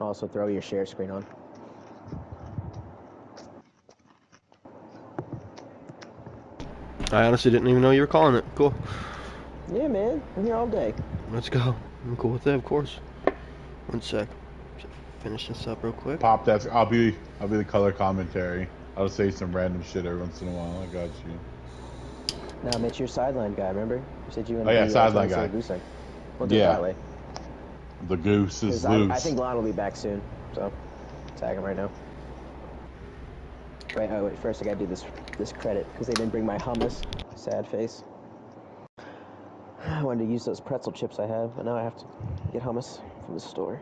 Also, throw your share screen on. I honestly didn't even know you were calling it. Cool. Yeah, man. I'm here all day. Let's go. I'm cool with that, of course. One sec. Just finish this up real quick. Pop, that's I'll be the color commentary. I'll say some random shit every once in a while. I got you. Now, Mitch, you're sideline guy. Remember? You said you were Oh going to yeah, be sideline guy. goose egg. We'll do it Yeah. that way. The goose is 'Cause loose. I think Lon will be back soon, so tag him right now. Wait, oh wait. First, I gotta do this credit because they didn't bring my hummus. Sad face. I wanted to use those pretzel chips I have, but now I have to get hummus from the store.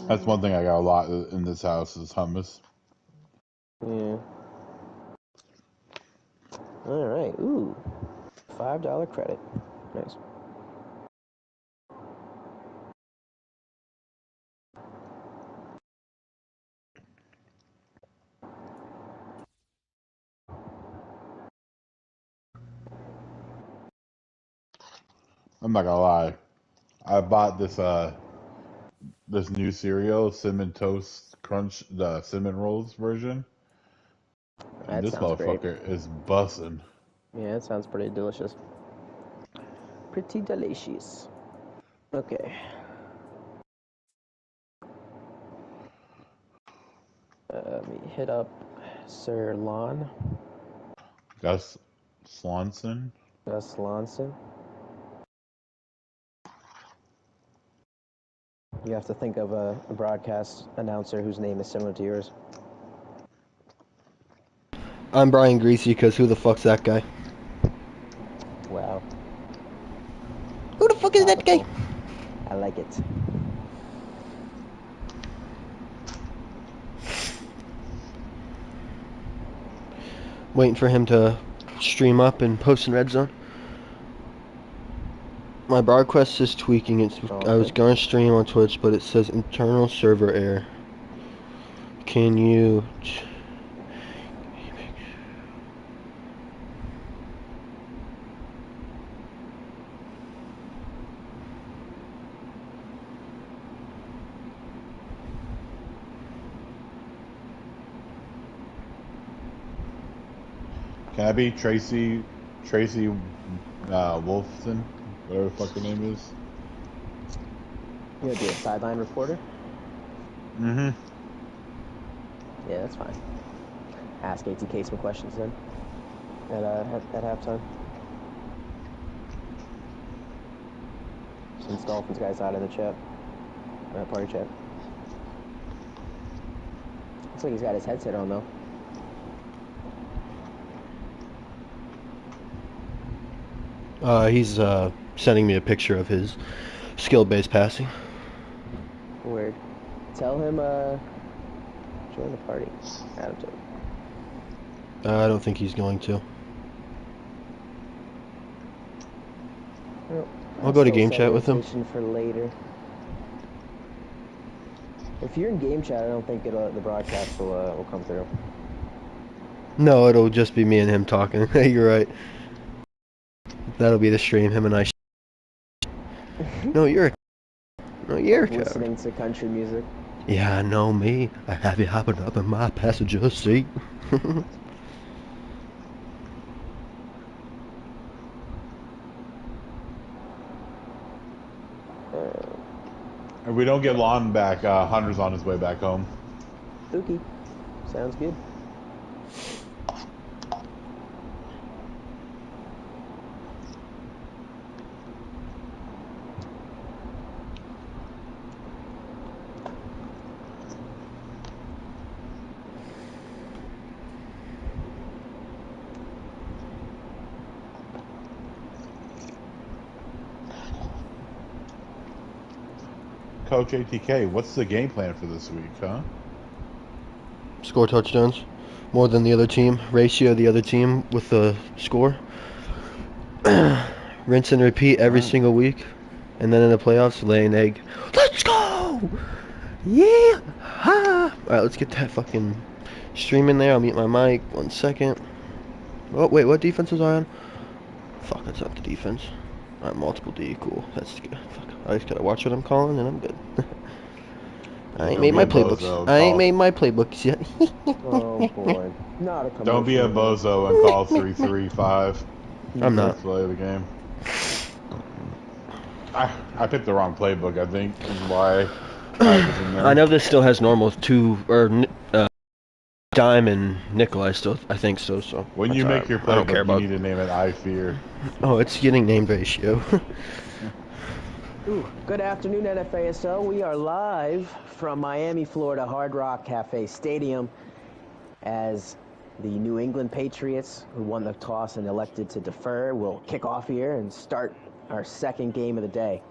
That's one thing I got a lot in this house is hummus. Yeah. All right. Ooh, $5 credit. Nice. I'm not gonna lie. I bought this new cereal, Cinnamon Toast Crunch, the cinnamon rolls version. And That this sounds great. motherfucker is bussin'. Yeah, it sounds pretty delicious. Pretty delicious. Okay. Let me hit up Sir Lon. Gus Swanson. Gus Lonson. You have to think of a broadcast announcer whose name is similar to yours. I'm Brian Greasy because who the fuck's that guy? Wow. Who the fuck is that guy? Topical. I like it. Waiting for him to stream up and post in Red Zone. My broadcast is tweaking. I was going to stream on Twitch, but it says internal server error. Can you... Can I be Tracy Wolfson? Whatever the fuck her name is. You gonna be a sideline reporter? Mm-hmm. Yeah, that's fine. Ask ATK some questions then. At halftime. Since Dolphins guys out in the chat. Party chat. Looks like he's got his headset on though. He's sending me a picture of his skill-based passing. Weird. Tell him, join the party. Add him to it. I don't think he's going to. Well, I'll go to game chat with him. For later. If you're in game chat, I don't think the broadcast will come through. No, it'll just be me and him talking. You're right. That'll be the stream, him and I. No, you're a listening to country music. Yeah, I know me. I have you hopping up in my passenger seat. If we don't get Lon back, Hunter's on his way back home. Dookie. Sounds good. Coach ATK, what's the game plan for this week, huh? Score touchdowns. More than the other team. Ratio the other team with the score. Rinse and repeat every single week. And then in the playoffs, lay an egg. Let's go! Yeah! Ha! Alright, let's get that fucking streaming there. I'll mute my mic. 1 second. Oh, wait, what defense was I on? Fuck, that's not the defense. Alright, multiple D. Cool. That's good. Fuck. I just gotta watch what I'm calling and I'm good. I ain't Don't made be my a playbooks. bozo. I ain't made my playbooks yet. Oh boy, not a commercial. Don't be a bozo and call 3-3-5. I'm not. First play of the game. I picked the wrong playbook, I think, is why I was in there. I know this still has normal two or dime and nickel. I think so. So When that's you all make right. your I don't care playbook, you about. need to name it I Fear. Oh, it's getting named ratio. Ooh, good afternoon, NFASL. We are live from Miami, Florida, Hard Rock Cafe Stadium as the New England Patriots, who won the toss and elected to defer, will kick off here and start our second game of the day.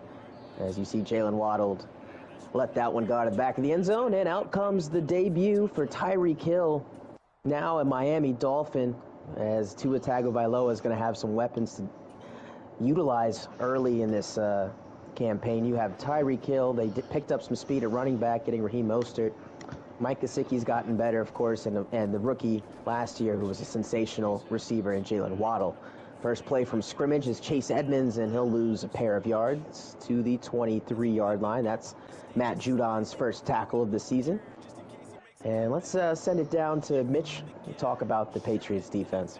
As you see, Jalen Waddle let that one go to the back of the end zone, and out comes the debut for Tyreek Hill, now a Miami Dolphin, as Tua Tagovailoa is going to have some weapons to utilize early in this campaign. You have Tyreek Hill. They picked up some speed at running back, getting Raheem Mostert. Mike Gesicki's gotten better, of course, and the rookie last year, who was a sensational receiver, in Jalen Waddle. First play from scrimmage is Chase Edmonds, and he'll lose a pair of yards to the 23-yard line. That's Matt Judon's first tackle of the season. And let's send it down to Mitch to talk about the Patriots defense.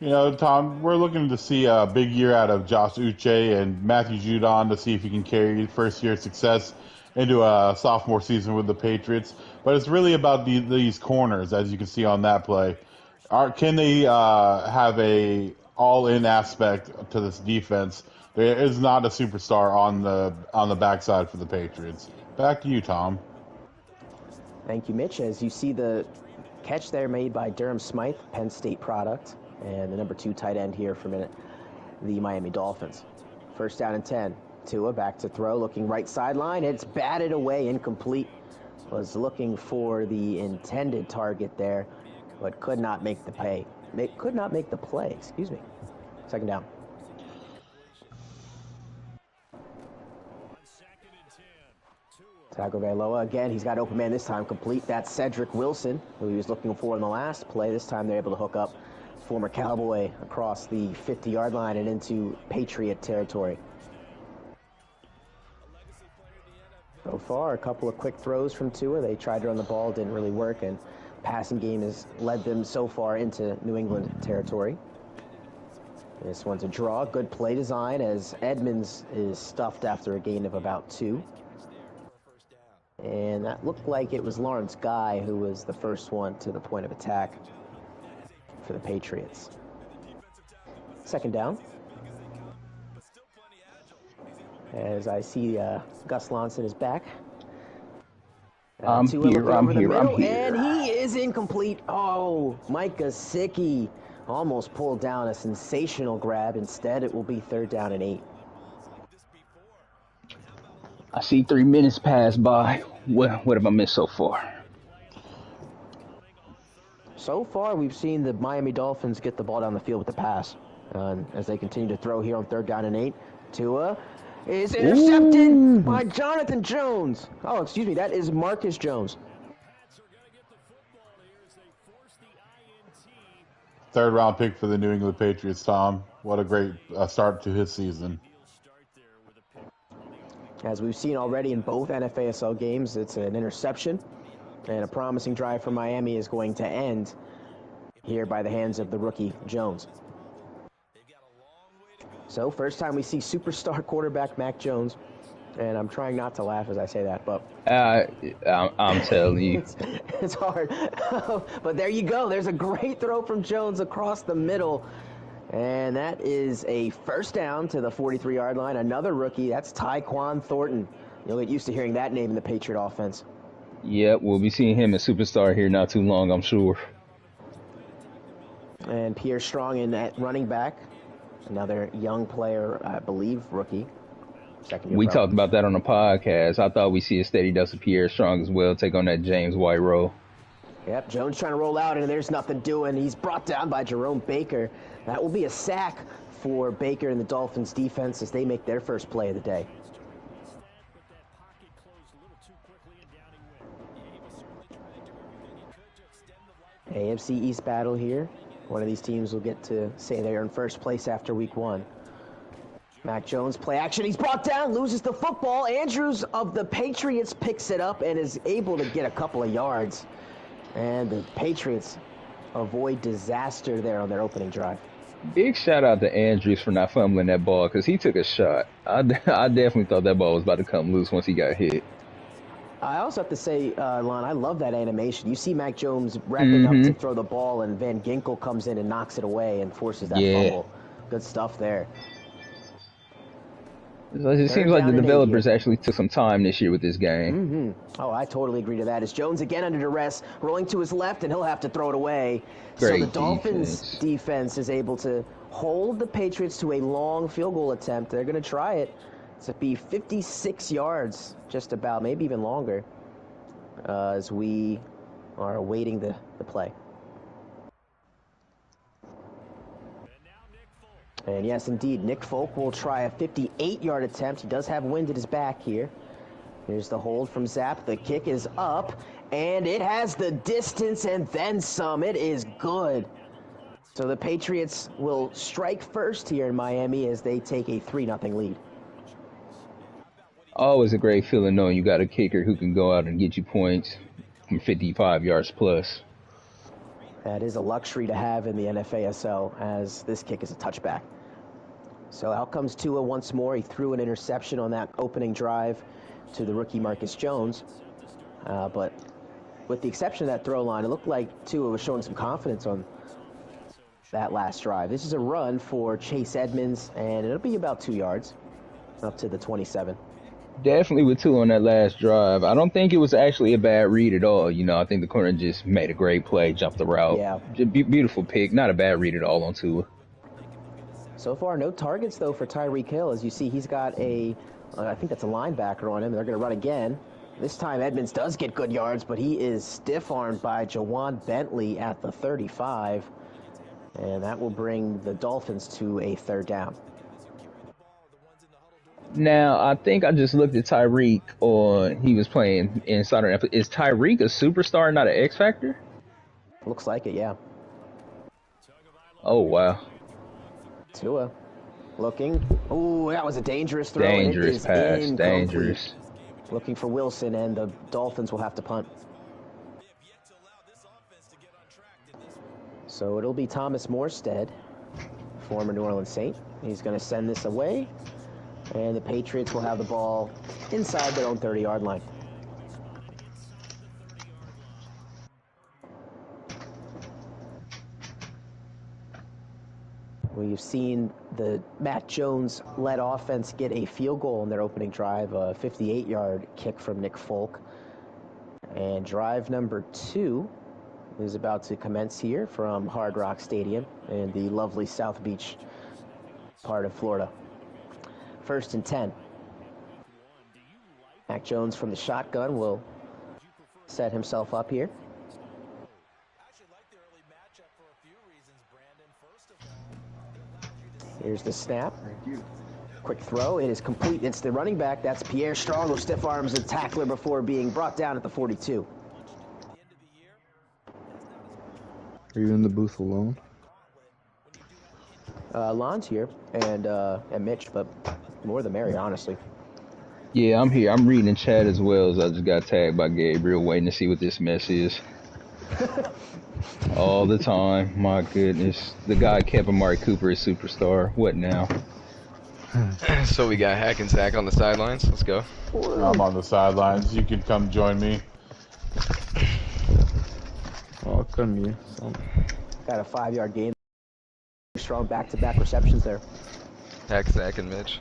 You know, Tom, we're looking to see a big year out of Josh Uche and Matthew Judon to see if he can carry first-year success into a sophomore season with the Patriots. But it's really about these corners, as you can see on that play. Can they have a all-in aspect to this defense? There is not a superstar on the backside for the Patriots. Back to you, Tom. Thank you, Mitch. As you see the catch there made by Durham Smythe, Penn State product, and the number 2 tight end here for the Miami Dolphins. First down and 10. Tua back to throw, looking right sideline. It's batted away, incomplete. Was looking for the intended target there, but could not make the play. Could not make the play, excuse me. Second down. Tagovailoa again, he's got open man this time, complete. That's Cedric Wilson, who he was looking for in the last play. This time they're able to hook up former Cowboy across the 50-yard line and into Patriot territory. So far, a couple of quick throws from Tua. They tried to run the ball, didn't really work, and passing game has led them so far into New England territory. This one's a draw. Good play design as Edmonds is stuffed after a gain of about 2. And that looked like it was Lawrence Guy who was the first one to the point of attack for the Patriots. Second down. As I see Gus Lonson is back. I'm here, And he is incomplete. Oh, Mike Gesicki almost pulled down a sensational grab. Instead, it will be third down and 8. I see 3 minutes pass by. What have I missed so far? So far, we've seen the Miami Dolphins get the ball down the field with the pass. As they continue to throw here on third down and 8. Tua is intercepted by Jonathan Jones. Oh, excuse me, that is Marcus Jones. Third round pick for the New England Patriots, Tom. What a great start to his season. As we've seen already in both NFASL games, it's an interception. And a promising drive for Miami is going to end here by the hands of the rookie Jones. So, first time we see superstar quarterback Mac Jones. And I'm trying not to laugh as I say that, but... I'm telling you. It's hard. But there you go. There's a great throw from Jones across the middle. And that is a first down to the 43-yard line. Another rookie. That's Tyquan Thornton. You'll get used to hearing that name in the Patriot offense. Yeah, we'll be seeing him as superstar here not too long, I'm sure. And Pierre Strong in at running back. Another young player, I believe, rookie. We talked about that on the podcast. I thought we see a steady dose of Pierre Strong as well take on that James White role. Yep, Jones trying to roll out, and there's nothing doing. He's brought down by Jerome Baker. That will be a sack for Baker and the Dolphins defense as they make their first play of the day. AFC East battle here. One of these teams will get to say they're in first place after week 1. Mac Jones, play action. He's brought down, loses the football. Andrews of the Patriots picks it up and is able to get a couple of yards. And the Patriots avoid disaster there on their opening drive. Big shout out to Andrews for not fumbling that ball because he took a shot. I definitely thought that ball was about to come loose once he got hit. I also have to say, Lon, I love that animation. You see Mac Jones repping up to throw the ball, and Van Ginkel comes in and knocks it away and forces that fumble. Good stuff there. It seems like the developers actually took some time this year with this game. Oh, I totally agree to that. As Jones again under duress, rolling to his left, and he'll have to throw it away. Great so the Dolphins' defense is able to hold the Patriots to a long field goal attempt. They're going to try it. It's going to be 56 yards, just about, maybe even longer, as we are awaiting the play. And yes, indeed, Nick Folk will try a 58-yard attempt. He does have wind at his back here. Here's the hold from Zapp. The kick is up, and it has the distance and then some. It is good. So the Patriots will strike first here in Miami as they take a 3-0 lead. Always a great feeling knowing you got a kicker who can go out and get you points from 55 yards plus. That is a luxury to have in the NFASL, as this kick is a touchback. So out comes Tua once more. He threw an interception on that opening drive to the rookie Marcus Jones. But with the exception of that throw line, it looked like Tua was showing some confidence on that last drive. This is a run for Chase Edmonds, and it'll be about 2 yards up to the 27. Definitely with Tua on that last drive. I don't think it was actually a bad read at all. You know, I think the corner just made a great play, jumped the route. Yeah. Beautiful pick. Not a bad read at all on Tua. So far, no targets, though, for Tyreek Hill. As you see, he's got I think that's a linebacker on him. They're going to run again. This time, Edmonds does get good yards, but he is stiff-armed by Jawan Bentley at the 35. And that will bring the Dolphins to a 3rd down. Now, I think I just looked at Tyreek he was playing inside. Is Tyreek a superstar, not an X Factor? Looks like it, yeah. Oh, wow. Tua looking. Ooh, that was a dangerous throw. Dangerous pass, dangerous. Looking for Wilson, and the Dolphins will have to punt. So it'll be Thomas Morstead, former New Orleans Saint. He's going to send this away. And the Patriots will have the ball inside their own 30-yard line. We've seen the Matt Jones-led offense get a field goal in their opening drive, a 58-yard kick from Nick Folk. And drive number 2 is about to commence here from Hard Rock Stadium in the lovely South Beach part of Florida. 1st and 10. Mac Jones from the shotgun will set himself up here. Here's the snap. Quick throw. It is complete. It's the running back. That's Pierre Strong, who stiff arms a tackler before being brought down at the 42. Are you in the booth alone? Lon's here, and Mitch, but more the merrier, honestly. Yeah, I'm here. I'm reading in chat as well, as I just got tagged by Gabriel, waiting to see what this mess is. All the time. My goodness. The guy kept Amari Cooper a superstar. What now? So we got Hack and Zach on the sidelines. Let's go. I'm on the sidelines. You can come join me. Oh, come here. Got a 5-yard gain. Strong back-to-back receptions there. Hack, Zach, and Mitch.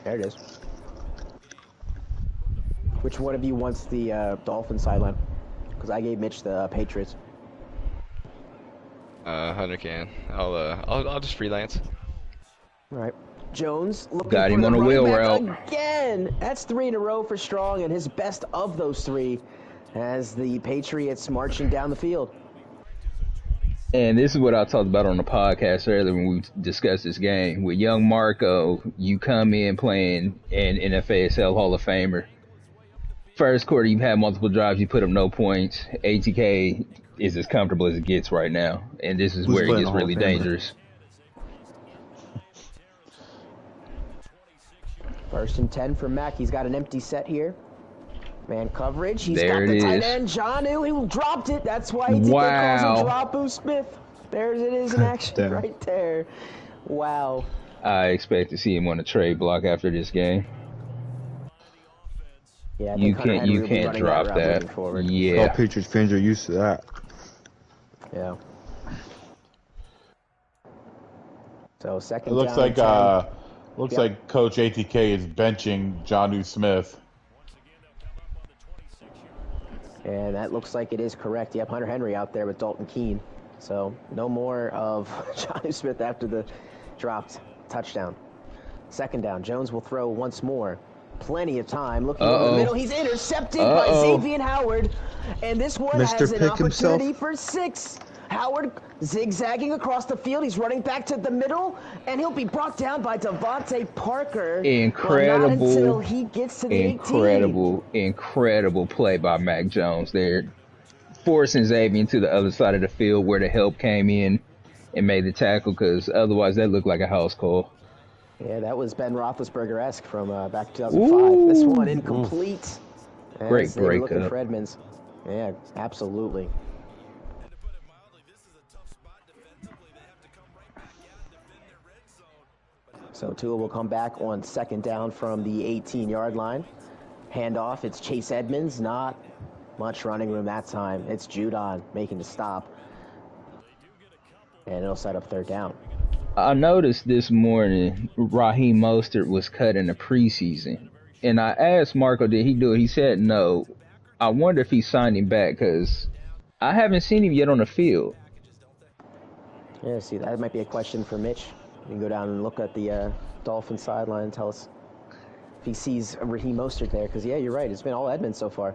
There it is. Which one of you wants the Dolphin sideline? Because I gave Mitch the Patriots. Hunter can. I'll just freelance. All right. Jones looking Got for him the on a wheel running route. back again. That's 3 in a row for Strong, and his best of those 3 as the Patriots marching down the field. And this is what I talked about on the podcast earlier when we discussed this game. With young Marco, you come in playing an NFASL Hall of Famer. First quarter, you've had multiple drives, you put up no points. ATK is as comfortable as it gets right now, and this is Who's where it playing gets the Hall really of Famer? dangerous. First and 10 for Mack. He's got an empty set here. Man coverage. He's There got the it tight is. end, Jonnu. He dropped it. That's why ATK calls him Dropu Smith. There it is in action Damn. right there. Wow. I expect to see him on a trade block after this game. Yeah, I You think Hunter can't Henry you will be can't running drop that route that. moving forward. All Yeah. Patriots fans are used to that. Yeah. So It second looks down like and 10. looks Yep. like Coach ATK is benching Jonnu Smith. And that looks like it is correct. Yep, Hunter Henry out there with Dalton Keene. So no more of Jonnu Smith after the dropped touchdown. Second down. Jones will throw once more. Plenty of time. Looking over the middle. He's intercepted by Xavier Howard. And this one Mr. has an Pick opportunity himself. for 6. Howard zigzagging across the field. He's running back to the middle. And he'll be brought down by Devontae Parker. Incredible. But not until he gets to the 18. Incredible play by Mac Jones there. Forcing Xavier to the other side of the field where the help came in and made the tackle, because otherwise that looked like a house call. Yeah, that was Ben Roethlisberger-esque from back in 2005. This one incomplete. Great As they were looking breakup. for Edmonds. Yeah, absolutely. So Tua will come back on second down from the 18-yard line. Handoff, it's Chase Edmonds. Not much running room that time. It's Judon making the stop. And it'll set up third down. I noticed this morning Raheem Mostert was cut in the preseason. And I asked Marco, did he do it? He said no. I wonder if he signed him back, because I haven't seen him yet on the field. Yeah, see, that might be a question for Mitch. You can go down and look at the Dolphin sideline and tell us if he sees Raheem Mostert there. Because, yeah, you're right. It's been all Edmonds so far.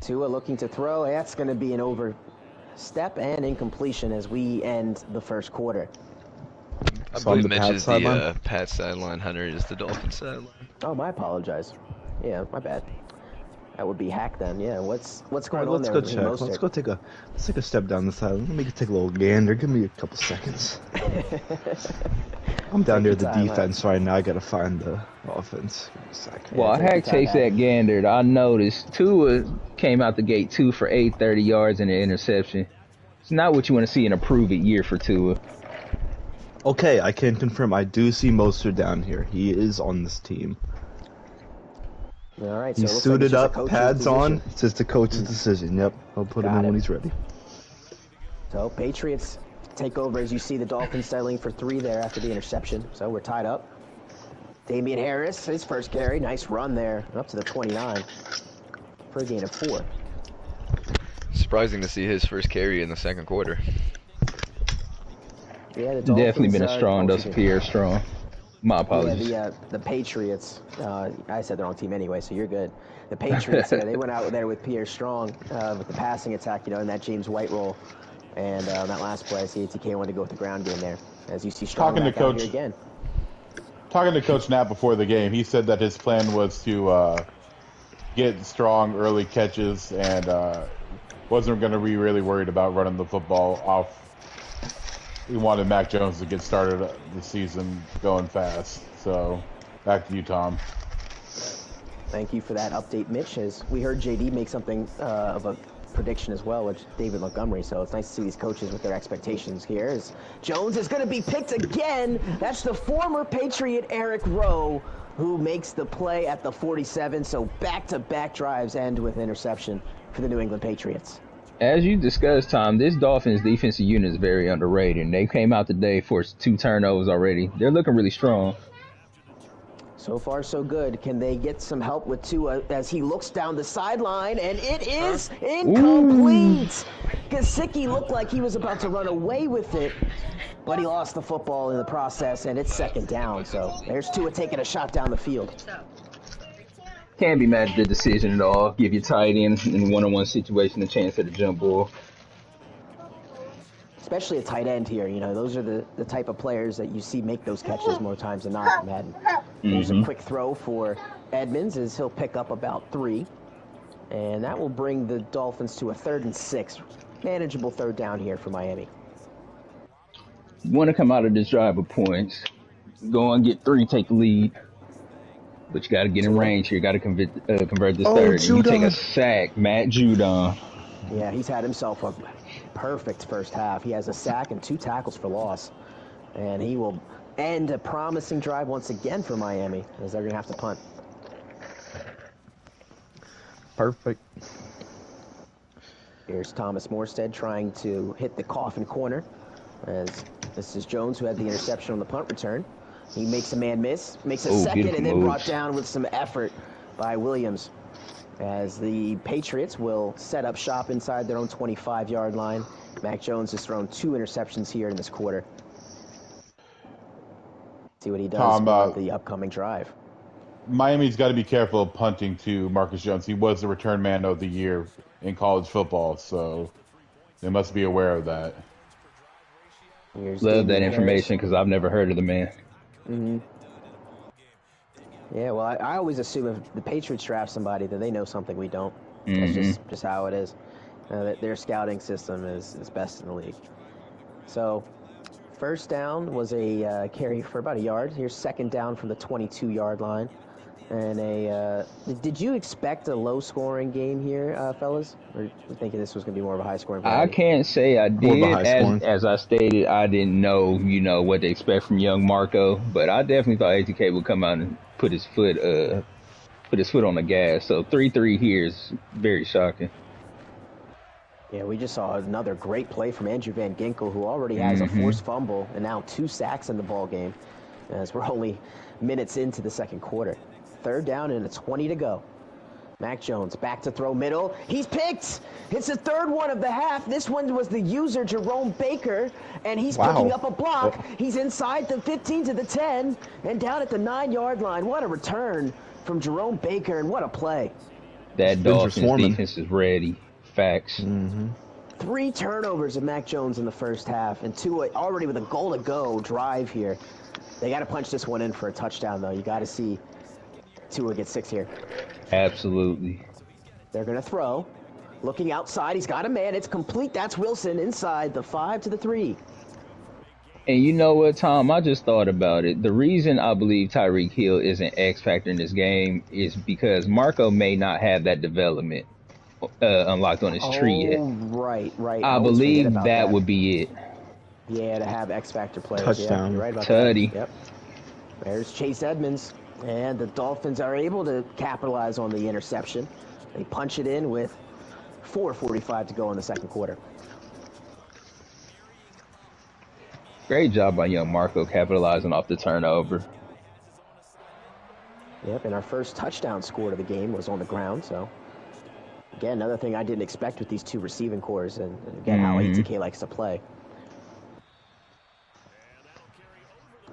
Tua looking to throw. That's going to be an overstep and incompletion as we end the first quarter. I So on believe the Mitch Pats is sideline? the Pats sideline. Hunter is the Dolphins sideline. Oh, I apologize. Yeah, my bad. That would be hack then. Yeah, what's All going right, on let's there go with check. Raheem Mostert? Let's take a step down the side. Let me take a little gander. Give me a couple seconds. I'm down near the your time, defense right now. I gotta find the offense. Give me a sec. Well, I take your had time, Chase Matt. that gander. I noticed Tua came out the gate 2 for 830 yards and an interception. It's not what you want to see in a prove-it year for Tua. Okay, I can confirm. I do see Mostert down here. He is on this team. All right, so it He's looks like it's suited just a up, coach's pads on. position. It's just the coach's decision. Yep, I'll put him Got in when it. he's ready. So Patriots take over as you see the Dolphins settling for 3 there after the interception. So we're tied up. Damian Harris, his first carry. Nice run there up to the 29 for a gain of 4. Surprising to see his first carry in the second quarter. Yeah, the Dolphins, Definitely been a strong dose of Pierre Strong. My apologies. Yeah, the Patriots, I said the wrong team anyway, so you're good. The Patriots, they went out there with Pierre Strong with the passing attack, in that James White role. And that last play, I see ATK wanted to go with the ground game there. As you see Strong Talking to back out Coach- here again. Talking to Coach Knapp before the game, he said that his plan was to get strong early catches and wasn't going to be really worried about running the football off. He wanted Mac Jones to get started the season going fast. So, back to you, Tom. Thank you for that update, Mitch. As we heard JD make something of a prediction as well with David Montgomery, so it's nice to see these coaches with their expectations here. As Jones is going to be picked again. That's the former Patriot Eric Rowe who makes the play at the 47. So back-to-back drives end with interception for the New England Patriots. As you discussed, Tom, this Dolphins defensive unit is very underrated. And they came out today for 2 turnovers already. They're looking really strong. So far, so good. Can they get some help with Tua as he looks down the sideline, and it is incomplete. Gesicki looked like he was about to run away with it, but he lost the football in the process, and it's second down. So there's Tua taking a shot down the field. Can't be mad at the decision at all. Give your tight end in a one-on-one situation a chance at a jump ball. especially a tight end here. You know, those are the type of players that you see make those catches more times than not, Madden. There's a quick throw for Edmonds as he'll pick up about 3. And that will bring the Dolphins to a 3rd and 6. Manageable 3rd down here for Miami. You want to come out of this drive with points. Go and get 3, take the lead. But you got to get in range here. You got to convert this 3rd. And you take a sack, Matt Judon. Yeah, he's had himself a perfect first half. He has a sack and 2 tackles for loss. And he will end a promising drive once again for Miami, as they're going to have to punt. Perfect. Here's Thomas Morstead trying to hit the coffin corner, as this is Jones who had the interception on the punt return. He makes a man miss, makes a second, and then brought down with some effort by Williams, as the Patriots will set up shop inside their own 25-yard line. Mac Jones has thrown 2 interceptions here in this quarter. See what he does with the upcoming drive. Miami's got to be careful of punting to Marcus Jones. He was the return man of the year in college football, so they must be aware of that. Love that information because I've never heard of the man. Yeah, well, I always assume if the Patriots draft somebody, that they know something we don't. That's just how it is. Their scouting system is best in the league. So, first down was a carry for about a yard. Here's 2nd down from the 22-yard line. And did you expect a low-scoring game here, fellas? Or you thinking this was going to be more of a high-scoring game? I can't say I did. As I stated, I didn't know, what to expect from young Marco. But I definitely thought ATK would come out and put his foot on the gas. So 3-3 here is very shocking. Yeah, we just saw another great play from Andrew Van Ginkel, who already has a forced fumble and now 2 sacks in the ball game, as we're only minutes into the second quarter. 3rd down and it's 20 to go. Mac Jones back to throw middle. He's picked. It's the 3rd one of the half. This one was the user, Jerome Baker, and he's picking up a block. He's inside the 15 to the 10 and down at the 9-yard line. What a return from Jerome Baker, and what a play. That Dolphins defense is ready. Facts. 3 turnovers of Mac Jones in the first half, and 2 already with a goal-to-go drive here. They got to punch this one in for a touchdown, though. You got to see Tua get 6 here. Absolutely. They're going to throw. Looking outside. He's got a man. It's complete. That's Wilson inside the 5 to the 3. And you know what, Tom? I just thought about it. The reason I believe Tyreek Hill is an X factor in this game is because Marco may not have that development unlocked on his tree yet. Right. I believe that would be it. Yeah, to have X factor players. Touchdown. Yeah, you're right about Tutty. that. Yep. There's Chase Edmonds. And the Dolphins are able to capitalize on the interception. They punch it in with 4:45 to go in the second quarter. Great job by young Marco capitalizing off the turnover. Yep, and our first touchdown scored of the game was on the ground. So, again, another thing I didn't expect with these 2 receiving cores, and again, how ATK likes to play.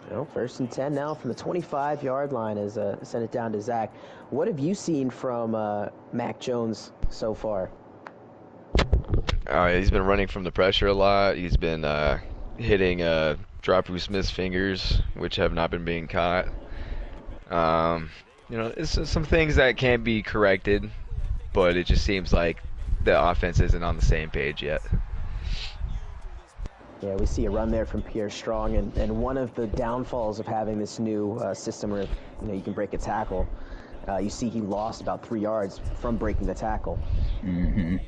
Well, 1st and 10 now from the 25-yard line as send it down to Zach. What have you seen from Mac Jones so far? He's been running from the pressure a lot. He's been hitting Drew Smith's fingers, which have not been being caught. It's some things that can be corrected, but it just seems like the offense isn't on the same page yet. Yeah, we see a run there from Pierre Strong, and one of the downfalls of having this new system where you can break a tackle, you see he lost about 3 yards from breaking the tackle. And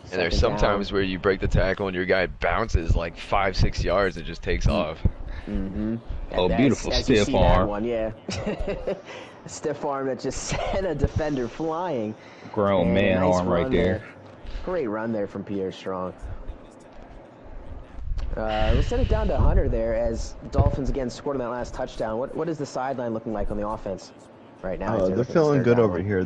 there's sometimes where you break the tackle and your guy bounces like 5-6 yards and just takes off. Oh, beautiful stiff arm. One, yeah. A stiff arm that just sent a defender flying. Grown man arm right there. Great run there from Pierre Strong. We'll send it down to Hunter there as Dolphins again scored on that last touchdown. What is the sideline looking like on the offense right now? They're feeling good over here.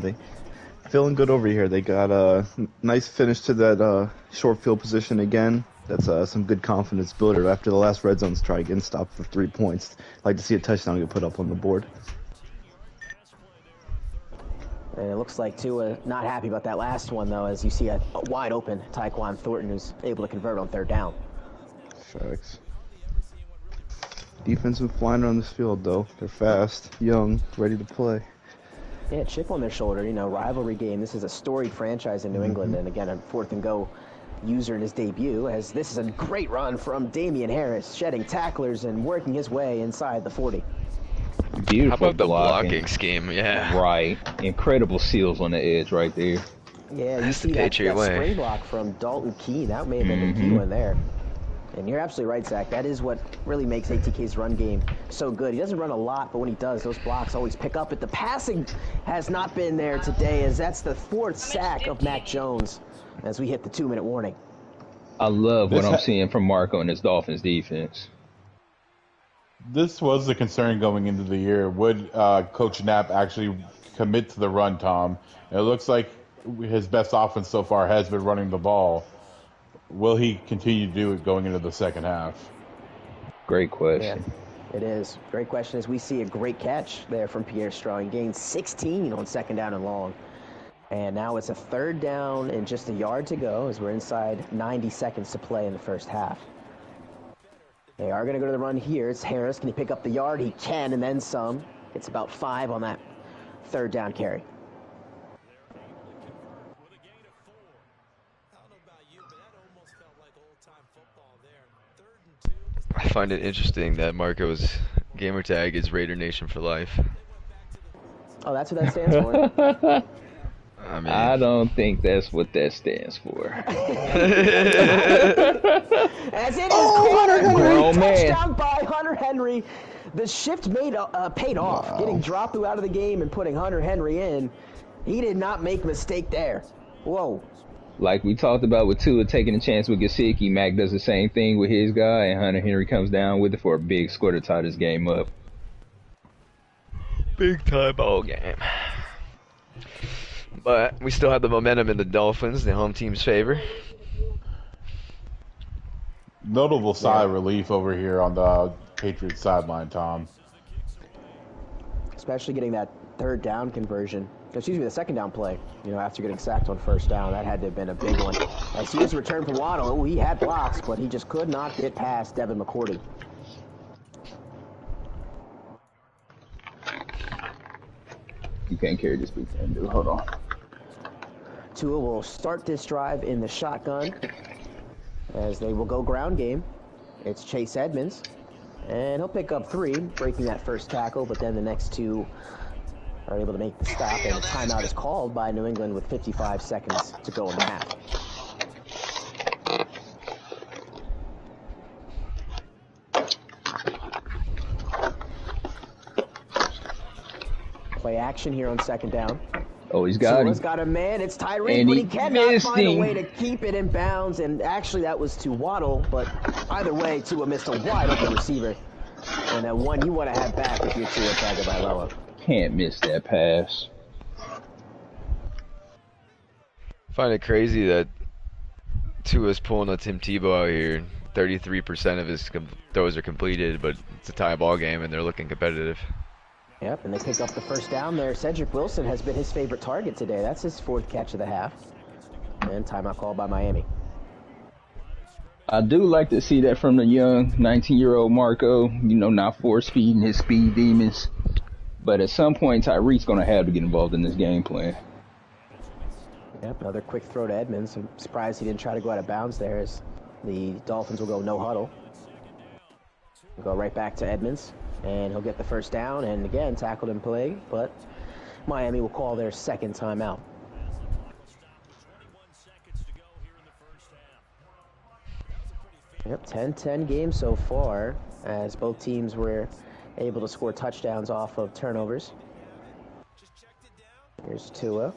They got a nice finish to that short field position again. That's some good confidence builder after the last red zone strike and stop for 3 points. I'd like to see a touchdown get put up on the board. And it looks like Tua not happy about that last one, though, as you see a wide open Tyquan Thornton who's able to convert on third down. Facts. Defensive flying around this field, though. They're fast, young, ready to play. Yeah, chip on their shoulder, you know, rivalry game. This is a storied franchise in New England, and again, a fourth and go user in his debut, as this is a great run from Damian Harris, shedding tacklers and working his way inside the 40. Beautiful. How about the blocking blocking scheme? Yeah. Right. Incredible seals on the edge right there. Yeah, you That's see the that Patriot way. spring block from Dalton Keene. That may have been the key one there. And you're absolutely right, Zach. That is what really makes ATK's run game so good. He doesn't run a lot, but when he does, those blocks always pick up. But the passing has not been there today, as that's the fourth sack of Mac Jones as we hit the 2-minute warning. I love what I'm seeing from Marco and his Dolphins defense. This was the concern going into the year. Would Coach Knapp actually commit to the run, Tom? It looks like his best offense so far has been running the ball. Will he continue to do it going into the second half? Great question. Yeah, it is. Great question, as we see a great catch there from Pierre Strong. Gained 16 on second down and long. And now it's a third down and just a yard to go as we're inside 90 seconds to play in the first half. They are going to go to the run here. It's Harris. Can he pick up the yard? He can, and then some. It's about 5 on that third down carry. I find it interesting that Marco's gamer tag is Raider Nation for life. Oh, that's what that stands for. I mean, I don't think that's what that stands for. As it is Hunter Henry, Grown man. touchdown by Hunter Henry. The shift paid off, getting dropped out of the game and putting Hunter Henry in. He did not make a mistake there. Whoa. Like we talked about with Tua taking a chance with Gesicki, Mac does the same thing with his guy, and Hunter Henry comes down with it for a big score to tie this game up. big time ball game. But we still have the momentum in the Dolphins, the home team's favor. Notable sigh of relief over here on the Patriots sideline, Tom. Especially getting that third down conversion. Excuse me, the second down play, you know, after getting sacked on first down. That had to have been a big one. As here's a return for Waddle. Oh, he had blocks, but he just could not get past Devin McCourty. You can't carry this weekend, dude. Hold on. Tua will start this drive in the shotgun as they will go ground game. It's Chase Edmonds, and he'll pick up 3, breaking that first tackle, but then the next 2 are able to make the stop, and a timeout is called by New England with 55 seconds to go in the half. Play action here on second down. Oh, he's got Tua's him. got a man. It's Tyreek, And but he he cannot missed find a him. way to keep it in bounds. And actually, that was to Waddle. But either way, Tua missed a wide open receiver. And that one you want to have back if you're Tua Tagovailoa. Can't miss that pass. Find it crazy that Tua's pulling a Tim Tebow out here. 33% of his throws are completed, but it's a tie ball game and they're looking competitive. Yep, and they pick up the first down there. Cedric Wilson has been his favorite target today. That's his 4th catch of the half. And timeout called by Miami. I do like to see that from the young 19-year-old Marco, you know, not force-feeding his speed demons. But at some point, Tyreek's going to have to get involved in this game plan. Yep, another quick throw to Edmonds. I'm surprised he didn't try to go out of bounds there, as the Dolphins will go no huddle. Go right back to Edmonds, and he'll get the first down, and again, tackled in play, but Miami will call their second timeout. Yep, 10-10 game so far, as both teams were able to score touchdowns off of turnovers. Here's Tua.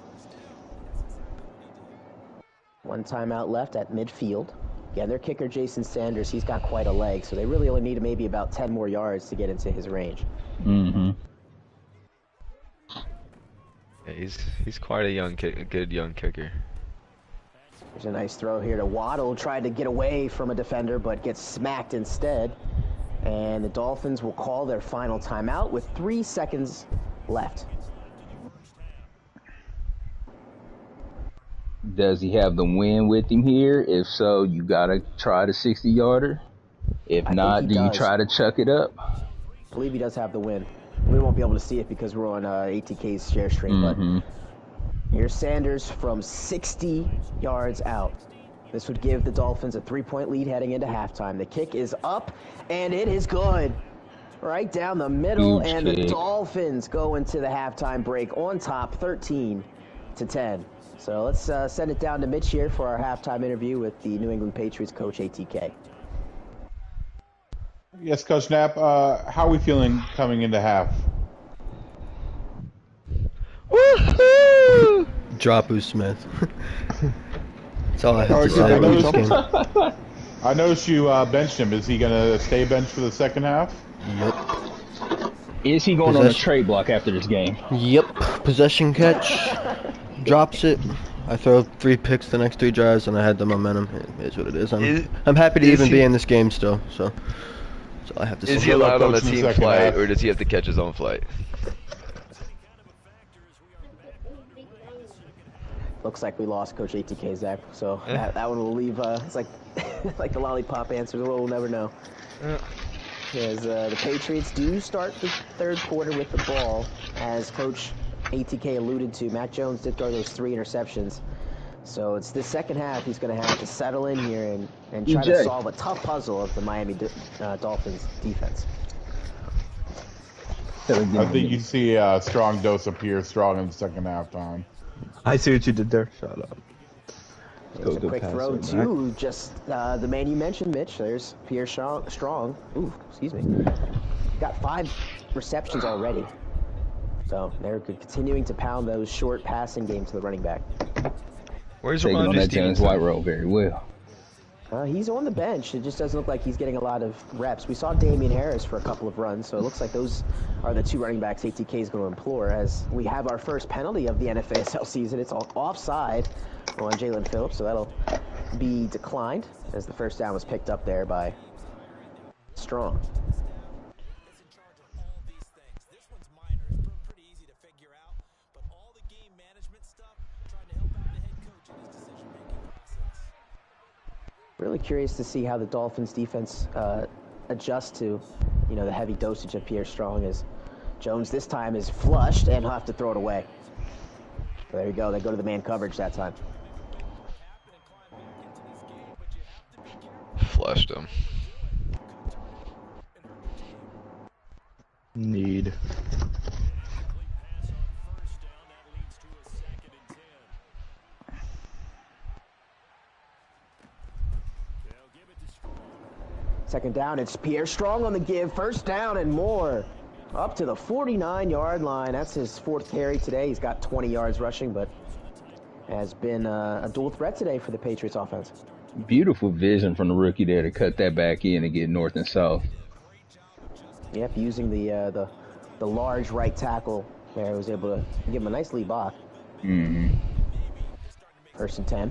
1 timeout left at midfield. Again, their kicker, Jason Sanders, he's got quite a leg, so they really only need maybe about 10 more yards to get into his range. Mm-hmm. Yeah, he's quite a good young kicker. There's a nice throw here to Waddle. Tried to get away from a defender, but gets smacked instead. And the Dolphins will call their final timeout with 3 seconds left. Does he have the win with him here? If so, you gotta try the 60-yarder. If I think not, he do you does. try to chuck it up? I believe he does have the win. We won't be able to see it because we're on ATK's share stream, but here's Sanders from 60 yards out. This would give the Dolphins a 3-point lead heading into halftime. The kick is up, and it is good. Right down the middle, Huge and kick. the Dolphins go into the halftime break on top, 13-10. So let's send it down to Mitch here for our halftime interview with the New England Patriots coach, ATK. Yes, Coach Knapp. How are we feeling coming into half? Woohoo! Drop Smith. That's all I have to say about this game. I noticed you benched him. Is he going to stay benched for the second half? Yep. Is he going on a trade block after this game? Yep. Possession catch. Drops it. I throw 3 picks the next 3 drives, and I had the momentum. It is what it is. I'm happy to even be in this game still. So that's all I have to say. Is he allowed on the Coach in the team second flight, half. or does he have to catch his own flight? Looks like we lost Coach ATK, Zach. So that one will leave. It's like like the lollipop answer. We'll never know. Because the Patriots do start the third quarter with the ball, as Coach ATK alluded to. Mac Jones did throw those 3 interceptions. So it's the second half he's going to have to settle in here and try to solve a tough puzzle of the Miami Dolphins defense. I think you see a strong dose of Pierre Strong in the second half, Tom. I see what you did there. Shut up. There's a quick throw to just the man you mentioned, Mitch. There's Pierre Strong. Ooh, excuse me. Got 5 receptions already. So they're continuing to pound those short passing games to the running back. Where's taking on Ramondre that James Stevenson? White role very well. He's on the bench. It just doesn't look like he's getting a lot of reps. We saw Damian Harris for a couple of runs, so it looks like those are the 2 running backs ATK is going to implore as we have our first penalty of the NFASL season. It's all offside on Jalen Phillips, so that'll be declined as the first down was picked up there by Strong. Really curious to see how the Dolphins defense adjusts to, the heavy dosage of Pierre Strong, as Jones this time is flushed and he'll have to throw it away. There you go. They go to the man coverage that time. Flushed him. Need. Second down, it's Pierre Strong on the give. First down and more. Up to the 49-yard line. That's his 4th carry today. He's got 20 yards rushing, but has been a dual threat today for the Patriots offense. Beautiful vision from the rookie there to cut that back in and get north and south. Yep, using the large right tackle there, was able to give him a nice lead block. First and 10.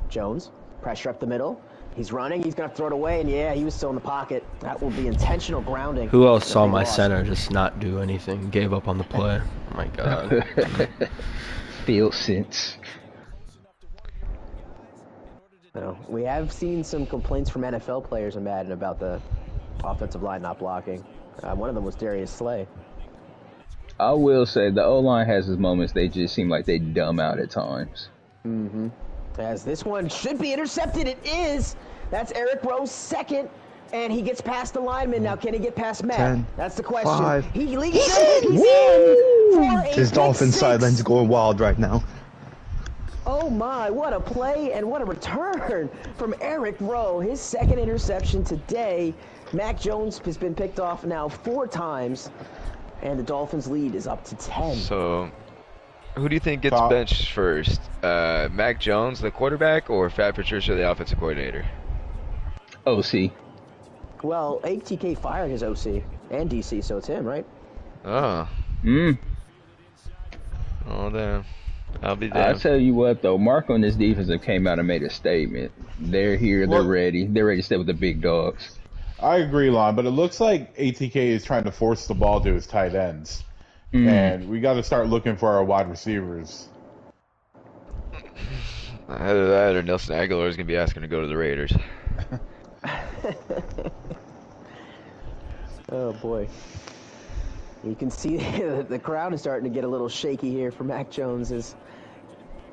Jones, pressure up the middle. He's running, he's going to throw it away, and yeah, he was still in the pocket. That will be intentional grounding. Who else saw my center just not do anything, gave up on the play? Oh my God. Field sense. We have seen some complaints from NFL players in Madden about the offensive line not blocking. One of them was Darius Slay. I will say the O-line has its moments. They just seem like they dumb out at times. As this one should be intercepted, it is. That's Eric Rowe's 2nd, and he gets past the lineman. Now, can he get past Matt? 10, That's the question. 5. He leads it. He's in for a His Dolphins 6. sidelines going wild right now. Oh my, what a play and what a return from Eric Rowe. His 2nd interception today. Mac Jones has been picked off now 4 times, and the Dolphins lead is up to 10. So, who do you think gets benched first? Mac Jones, the quarterback, or Fat Patricia, the offensive coordinator? OC. Well, ATK fired his OC and DC, so it's him, right? Oh. Oh, damn. I'll be damned. I'll tell you what, though. Mark on this defense came out and made a statement. They're here. They're ready. They're ready to stay with the big dogs. I agree, Lon, but it looks like ATK is trying to force the ball to his tight ends. And we got to start looking for our wide receivers. Either that or Nelson Aguilar is going to be asking to go to the Raiders. Oh boy. You can see the crowd is starting to get a little shaky here for Mac Jones as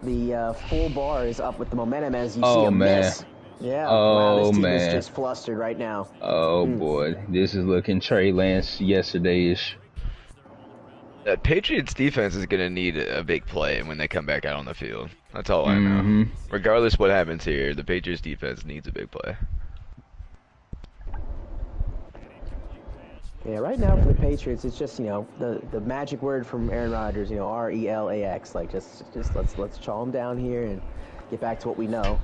the full bar is up with the momentum as you see a miss. Yeah, wow, this team is just flustered right now. Oh boy, this is looking Trey Lance yesterday-ish. That Patriots defense is going to need a big play when they come back out on the field. That's all I know. Regardless what happens here, the Patriots defense needs a big play. Yeah, right now for the Patriots, it's just, you know, the magic word from Aaron Rodgers, you know, RELAX. Like, just let's chaw them down here and get back to what we know.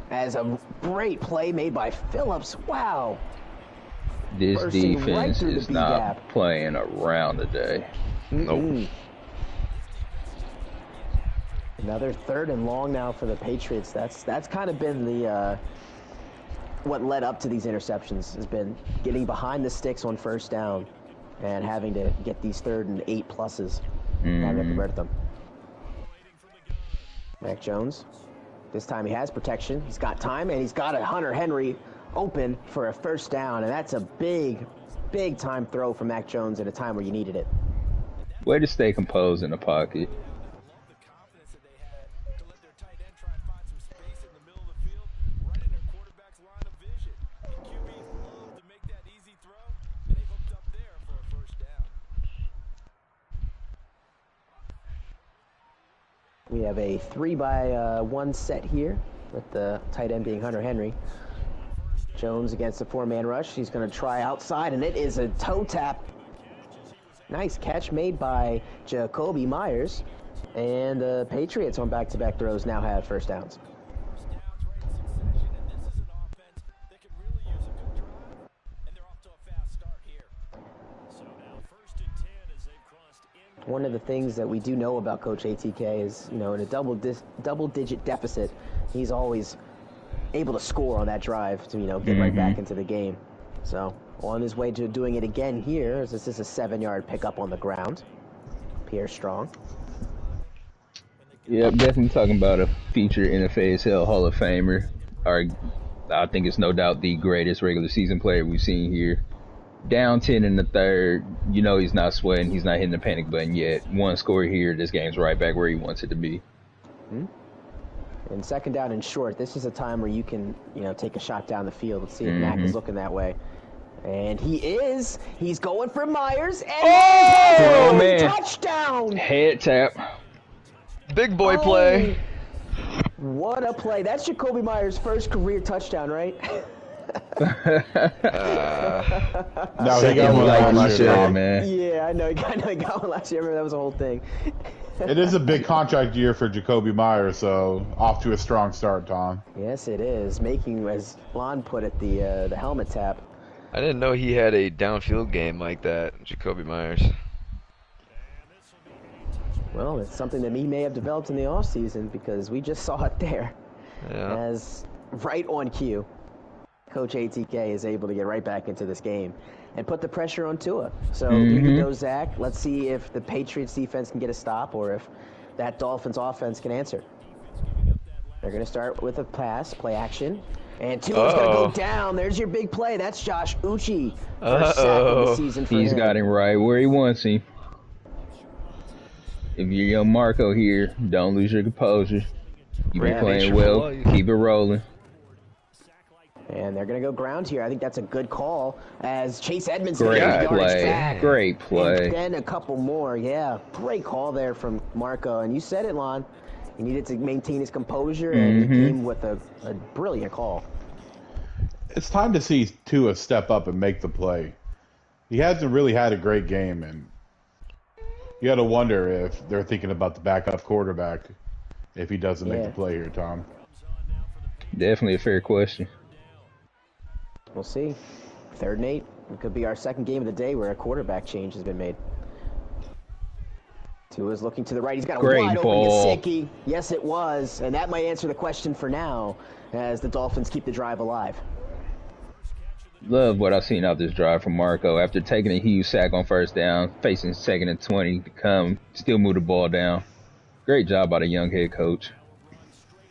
As a great play made by Phillips. Wow. This Bursting defense right is not playing around today. Nope. Another 3rd and long now for the Patriots. That's kind of been the what led up to these interceptions, has been getting behind the sticks on 1st down and having to get these 3rd and 8 pluses, having to convert them. Mac Jones, this time he has protection, he's got time, and he's got a Hunter Henry open for a 1st down, and that's a big time throw for Mac Jones at a time where you needed it. Way to stay composed in the pocket. We have a 3-by-1 set here, with the tight end being Hunter Henry. Jones against the 4-man rush. He's going to try outside, and it is a toe tap. Nice catch made by Jacoby Myers. And the Patriots on back-to-back throws now have 1st downs. One of the things that we do know about Coach ATK is, you know, in a double-digit deficit, he's always able to score on that drive to, you know, get right back into the game. So on his way to doing it again here, as this is a 7-yard pickup on the ground. Pierre Strong. Yeah, definitely talking about a future NFASL Hall of Famer. I think it's no doubt the greatest regular season player we've seen here. Down 10 in the 3rd, you know he's not sweating, he's not hitting the panic button yet. 1 score here, this game's right back where he wants it to be. And 2nd down and short, this is a time where you can, you know, take a shot down the field. Let's see if Mac is looking that way. And he's going for Myers, and man, touchdown! Head tap. Big boy play. What a play. That's Jacoby Myers' 1st career touchdown, right? No, he got one last year, man. Yeah, I know he got one last year. I remember that was the whole thing. It is a big contract year for Jacoby Myers, so off to a strong start, Tom. Yes, it is. Making, as Lon put it, the helmet tap. I didn't know he had a downfield game like that, Jacoby Myers. Well, it's something that he may have developed in the offseason because we just saw it there. Yeah. As right on cue, Coach ATK is able to get right back into this game and put the pressure on Tua. So here you go, Zach. Let's see if the Patriots defense can get a stop or if that Dolphins offense can answer. They're going to start with a pass, play action. And Tua's going to go down. There's your big play. That's Josh Uche. First sack of the season for He's him. got him right where he wants him. If you're young Marco here, don't lose your composure. You've been playing well. Keep it rolling. And they're going to go ground here. I think that's a good call as Chase Edmonds Great yards play. back. Great play. And then a couple more. Yeah, great call there from Marco. And you said it, Lon. He needed to maintain his composure, and he came with a brilliant call. It's time to see Tua step up and make the play. He hasn't really had a great game, and you got to wonder if they're thinking about the backup quarterback if he doesn't make the play here, Tom. Definitely a fair question. We'll see. 3rd and 8. It could be our 2nd game of the day where a quarterback change has been made. Tua's looking to the right. He's got a wide open Gesicki. Yes, it was. And that might answer the question for now as the Dolphins keep the drive alive. Love what I've seen out this drive from Marco. After taking a huge sack on 1st down, facing 2nd and 20 to come, still move the ball down. Great job by the young head coach.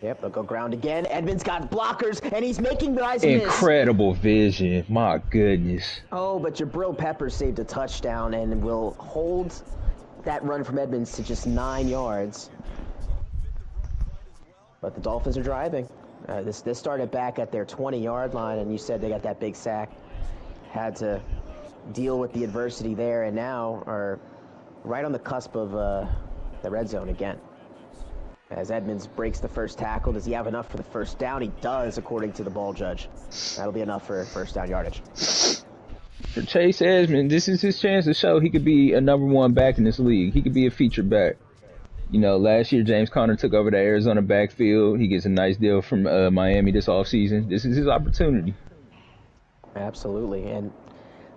Yep, they'll go ground again. Edmonds got blockers, and he's making guys miss. Incredible vision. My goodness. Oh, but Jabril Peppers saved a touchdown and will hold that run from Edmonds to just 9 yards. But the Dolphins are driving. This started back at their 20-yard line, and you said they got that big sack. Had to deal with the adversity there, and now are right on the cusp of the red zone again. As Edmonds breaks the first tackle, does he have enough for the first down? He does, according to the ball judge. That'll be enough for first down yardage. For Chase Edmonds, this is his chance to show he could be a #1 back in this league. He could be a featured back. You know, last year James Conner took over the Arizona backfield. He gets a nice deal from Miami this offseason. This is his opportunity. Absolutely, and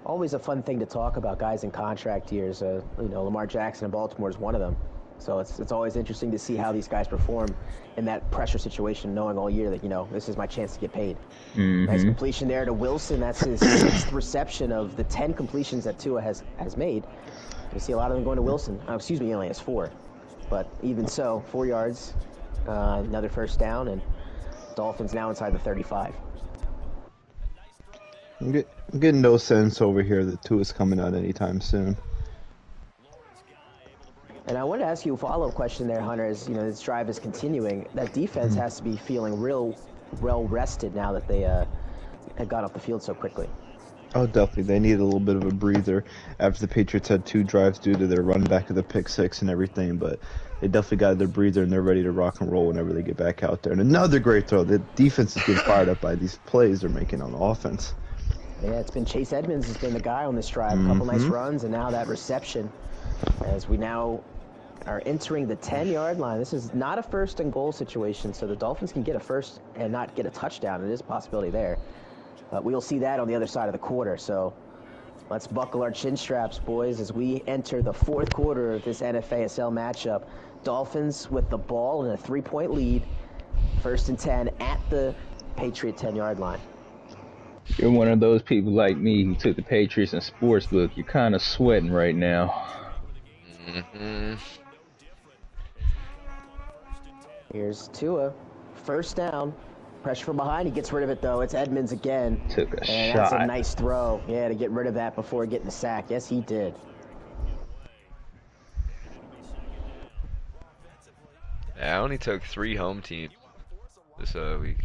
always a fun thing to talk about, guys in contract years. You know, Lamar Jackson in Baltimore is one of them. So it's always interesting to see how these guys perform in that pressure situation, knowing all year that, you know, this is my chance to get paid. Nice completion there to Wilson. That's his 6th reception of the 10 completions that Tua has made. You see a lot of them going to Wilson. Excuse me, he only has 4. But even so, 4 yards, another first down, and Dolphins now inside the 35. I'm getting no sense over here that Tua's coming out anytime soon. And I wanted to ask you a follow-up question there, Hunter, as, you know, this drive is continuing. That defense has to be feeling real well rested now that they had got off the field so quickly. Oh, definitely. They need a little bit of a breather after the Patriots had 2 drives due to their run back of the pick 6 and everything, but they definitely got their breather and they're ready to rock and roll whenever they get back out there. And another great throw. The defense is getting fired up by these plays they're making on offense. Yeah, it's been Chase Edmonds has been the guy on this drive. A couple nice runs, and now that reception as we now are entering the 10-yard line. This is not a first and goal situation, so the Dolphins can get a first and not get a touchdown. It is a possibility there. But we'll see that on the other side of the quarter. So let's buckle our chin straps, boys, as we enter the 4th quarter of this NFASL matchup. Dolphins with the ball in a 3-point lead. 1st and 10 at the Patriot 10-yard line. You're one of those people like me who took the Patriots in sportsbook. You're kind of sweating right now. Here's Tua. First down. Pressure from behind. He gets rid of it, though. It's Edmonds again. Took a and shot. That's a nice throw. Yeah, to get rid of that before getting the sack. Yes, he did. I only took 3 home teams this week.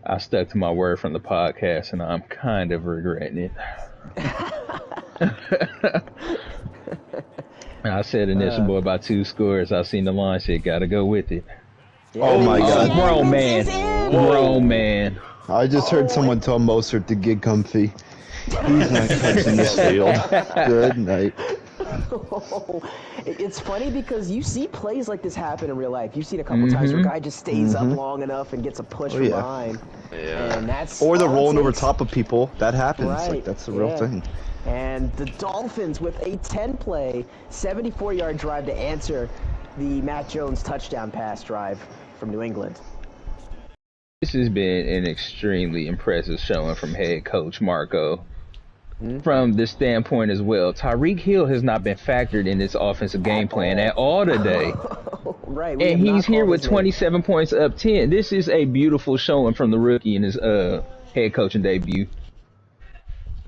I stuck to my word from the podcast, and I'm kind of regretting it. I said initial boy by 2 scores. I seen the line said, gotta go with it. Yeah, Oh my God. Grown man. Grown man. I just heard someone tell Mostert to get comfy. He's not catching this field. Good night. It's funny because you see plays like this happen in real life. You've seen a couple times where a guy just stays up long enough and gets a push from behind. Yeah. And that's Or they're all it rolling over takes. top of people. That happens. Right. Like, that's the real thing. And the Dolphins with a 10-play, 74-yard drive to answer the Matt Jones touchdown pass drive from New England. This has been an extremely impressive showing from head coach Marco. From the standpoint as well, Tyreek Hill has not been factored in this offensive game plan at all today. Right. we And have not he's here called with his name. 27 points up 10. This is a beautiful showing from the rookie in his head coaching debut.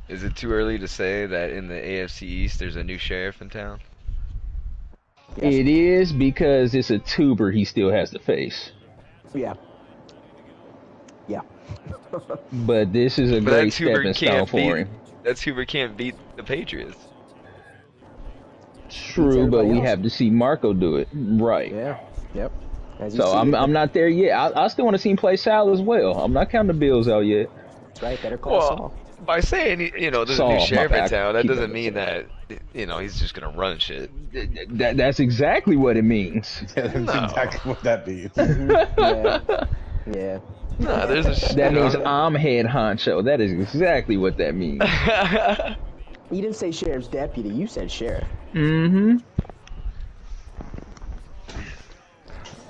Is it too early to say that in the AFC East there's a new sheriff in town? Yes. It is, because it's a tuber he still has to face. Yeah. Yeah. But this is a But great that tuber stepping stone can't for beat. him. That tuber can't beat the Patriots. True, but everybody we else. have to see Marco do it. Right. Yeah. Yep. As you So see, I'm not there yet. I still want to see him play Sal as well. I'm not counting the Bills out yet. That's right. Better call Saul. By saying, there's a Saul, new my sheriff in bad. town, that Keep doesn't it mean that, he's just going to run shit. That's exactly what it means. Yeah, that's No. exactly what that means. Yeah. Yeah. Nah, there's a That means I'm head honcho. That is exactly what that means. You didn't say sheriff's deputy. You said sheriff. Mm-hmm.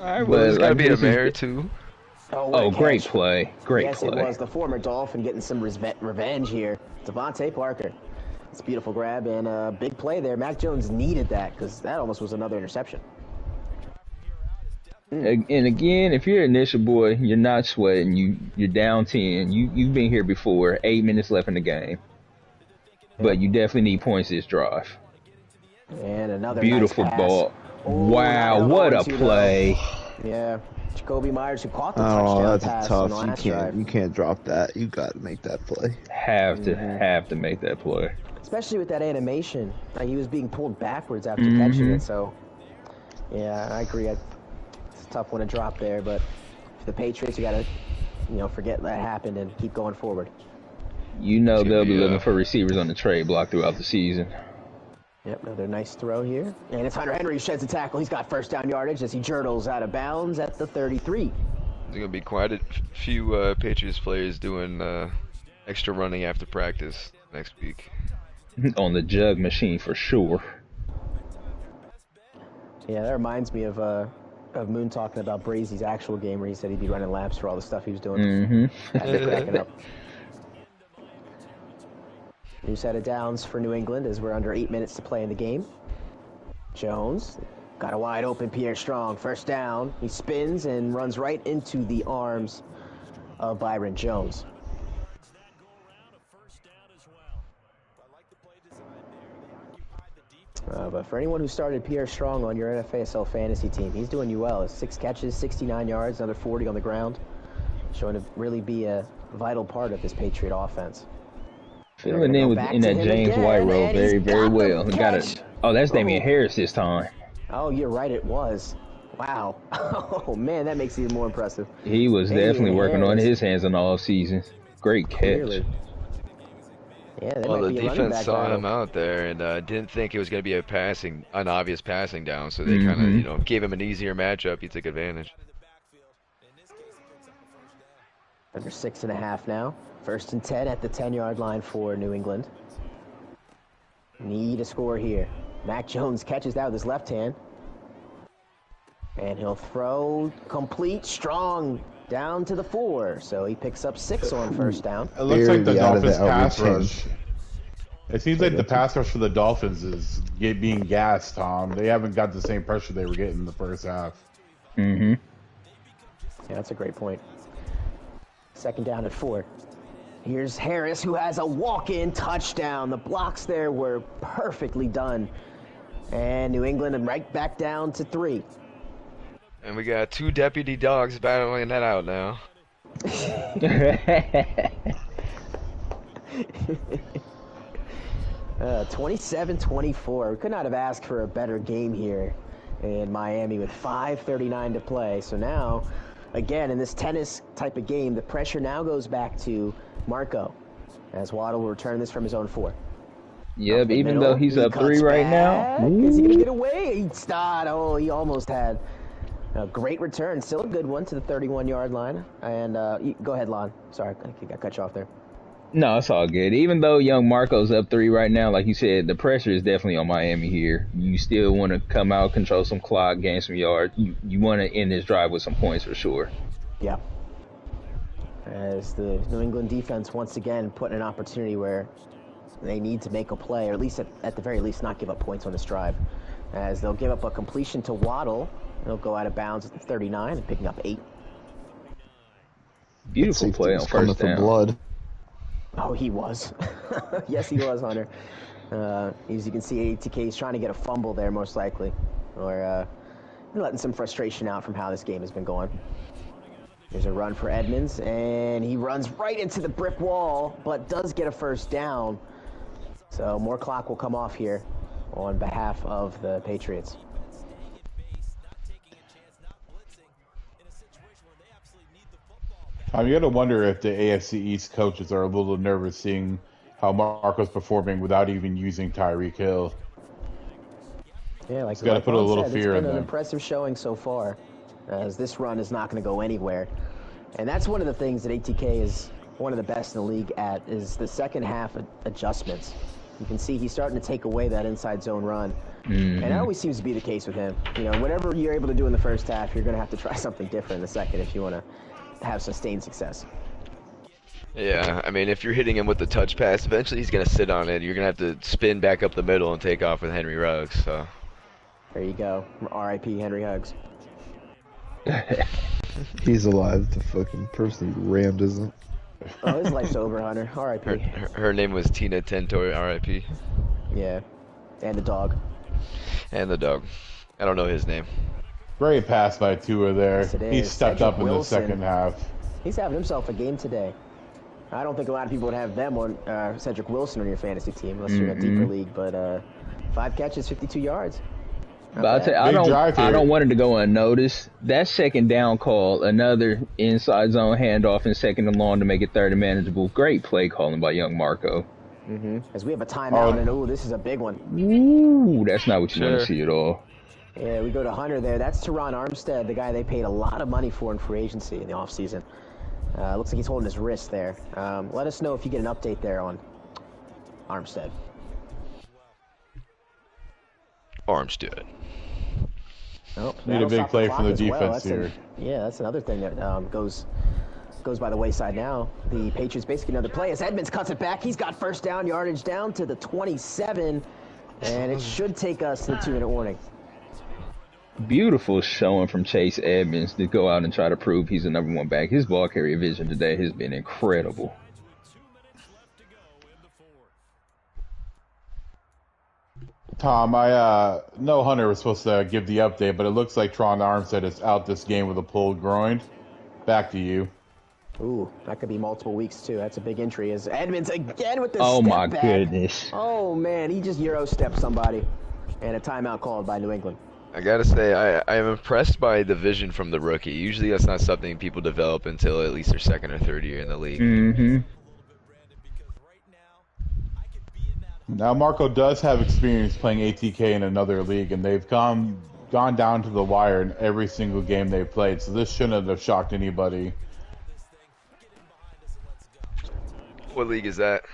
All right, well, there's got to be a mayor, too. Oh, what a great catch. play. Great Yes, play. it was the former Dolphin getting some revenge here. Devontae Parker. It's a beautiful grab and a big play there. Mac Jones needed that because that almost was another interception. And again, if you're an initial boy, you're not sweating. You're down 10. You've been here before. 8 minutes left in the game, but you definitely need points this drive. And another Beautiful nice pass. ball. Oh, Wow, what a play! Yeah, Jacoby Myers who caught the Oh, touchdown that's pass tough. on the last drive. You can't drop that. You got to make that play. Have to make that play. Especially with that animation, like he was being pulled backwards after catching it. So, yeah, I agree. It's a tough one to drop there, but for the Patriots, you got to, forget that happened and keep going forward. You know they'll be looking for receivers on the trade block throughout the season. Yep, another nice throw here. And it's Hunter Henry who sheds the tackle. He's got first down yardage as he journals out of bounds at the 33. There's going to be quite a few Patriots players doing extra running after practice next week. On the jug machine for sure. Yeah, that reminds me of Moon talking about Brazy's actual game where he said he'd be running laps for all the stuff he was doing. Cracking up. New set of downs for New England as we're under 8 minutes to play in the game. Jones got a wide open Pierre Strong. First down. He spins and runs right into the arms of Byron Jones. But for anyone who started Pierre Strong on your NFASL fantasy team, he's doing you well. 6 catches, 69 yards, another 40 on the ground. Showing to really be a vital part of this Patriot offense. Filling in that James White role very, very well. He got it. Oh, that's Damian Harris this time. Oh, you're right, it was. Wow. Oh, man, that makes it even more impressive. He was definitely working on his hands in all season. Great catch. Clearly. Yeah, well, the defense saw him out there and didn't think it was going to be an obvious passing down, so they kind of, gave him an easier matchup. He took advantage. Under 6.5 now. 1st and 10 at the 10-yard line for New England. Need a score here. Mac Jones catches that with his left hand. And he'll throw complete Strong down to the 4. So he picks up 6 on first down. It looks like the Dolphins pass rush. It seems like the pass rush for the Dolphins is being gassed, Tom. They haven't got the same pressure they were getting in the first half. Yeah, that's a great point. 2nd down at 4. Here's Harris, who has a walk-in touchdown. The blocks there were perfectly done. And New England right back down to 3. And we got 2 deputy dogs battling that out now. 27-24. We could not have asked for a better game here in Miami with 5:39 to play. So now, again, in this tennis type of game, the pressure now goes back to Marco, as Waddle will return this from his own 4. Yeah, but even though he's up 3 right now. Is he going to get away? He stopped. Oh, he almost had a great return. Still a good one to the 31-yard line. And go ahead, Lon. Sorry, I think I got cut you off there. No, it's all good. Even though young Marco's up 3 right now, like you said, the pressure is definitely on Miami here. You still want to come out, control some clock, gain some yards. You want to end this drive with some points for sure. Yeah. As the New England defense once again put in an opportunity where they need to make a play, or at least at the very least not give up points on this drive. As they'll give up a completion to Waddle. They'll go out of bounds at the 39 and picking up 8. Beautiful play on first down. Blood. Oh, he was. Yes, he was, Hunter. As you can see, ATK is trying to get a fumble there, most likely. Or letting some frustration out from how this game has been going. There's a run for Edmonds, and he runs right into the brick wall, but does get a first down. So more clock will come off here on behalf of the Patriots. You got to wonder if the AFC East coaches are a little nervous seeing how Marco's performing without even using Tyreek Hill. Yeah, like it's got to put a little fear in them. It's been an them. impressive showing so far, as this run is not going to go anywhere. And that's one of the things that ATK is one of the best in the league at, is the second half adjustments. You can see he's starting to take away that inside zone run. And that always seems to be the case with him. Whatever you're able to do in the first half, you're going to have to try something different in the second if you want to have sustained success. Yeah, I mean, if you're hitting him with the touch pass, eventually he's going to sit on it. You're going to have to spin back up the middle and take off with Henry Ruggs. So there you go. R.I.P. Henry Ruggs. He's alive. The fucking person he rammed isn't. Oh, his life's over, Hunter. R.I.P. Her name was Tina Tentor, R.I.P. Yeah, and the dog. And the dog. I don't know his name. Great pass by Tua there. Yes, it He is. stepped Cedric up in the Wilson. second half. He's having himself a game today. I don't think a lot of people would have them on Cedric Wilson on your fantasy team unless you're in a deeper league. But 5 catches, 52 yards. But I'll tell you, I don't want it to go unnoticed. That second down call, another inside zone handoff and second and long to make it third and manageable. Great play calling by young Marco. As we have a timeout, and this is a big one. Ooh, that's not what you want to see at all. Yeah, we go to Hunter there. That's Teron Armstead, the guy they paid a lot of money for in free agency in the offseason. Looks like he's holding his wrist there. Let us know if you get an update there on Armstead. Armstead. Oh, Need a big play from the defense here. That's another thing that goes by the wayside now. The Patriots basically another play as Edmonds cuts it back. He's got first down, yardage down to the 27, and it should take us to the 2-minute warning. Beautiful showing from Chase Edmonds to go out and try to prove he's the #1 back. His ball carrier vision today has been incredible. Tom, I know Hunter was supposed to give the update, but it looks like Teron Armstead is out this game with a pulled groin. Back to you. Ooh, that could be multiple weeks too. That's a big injury. As Edmonds again with the Oh step my back. goodness. Oh man, he just Euro stepped somebody, and a timeout called by New England. I gotta say, I am impressed by the vision from the rookie. Usually that's not something people develop until at least their second or third year in the league. Now Marco does have experience playing ATK in another league, and they've gone down to the wire in every single game they've played, so this shouldn't have shocked anybody. What league is that?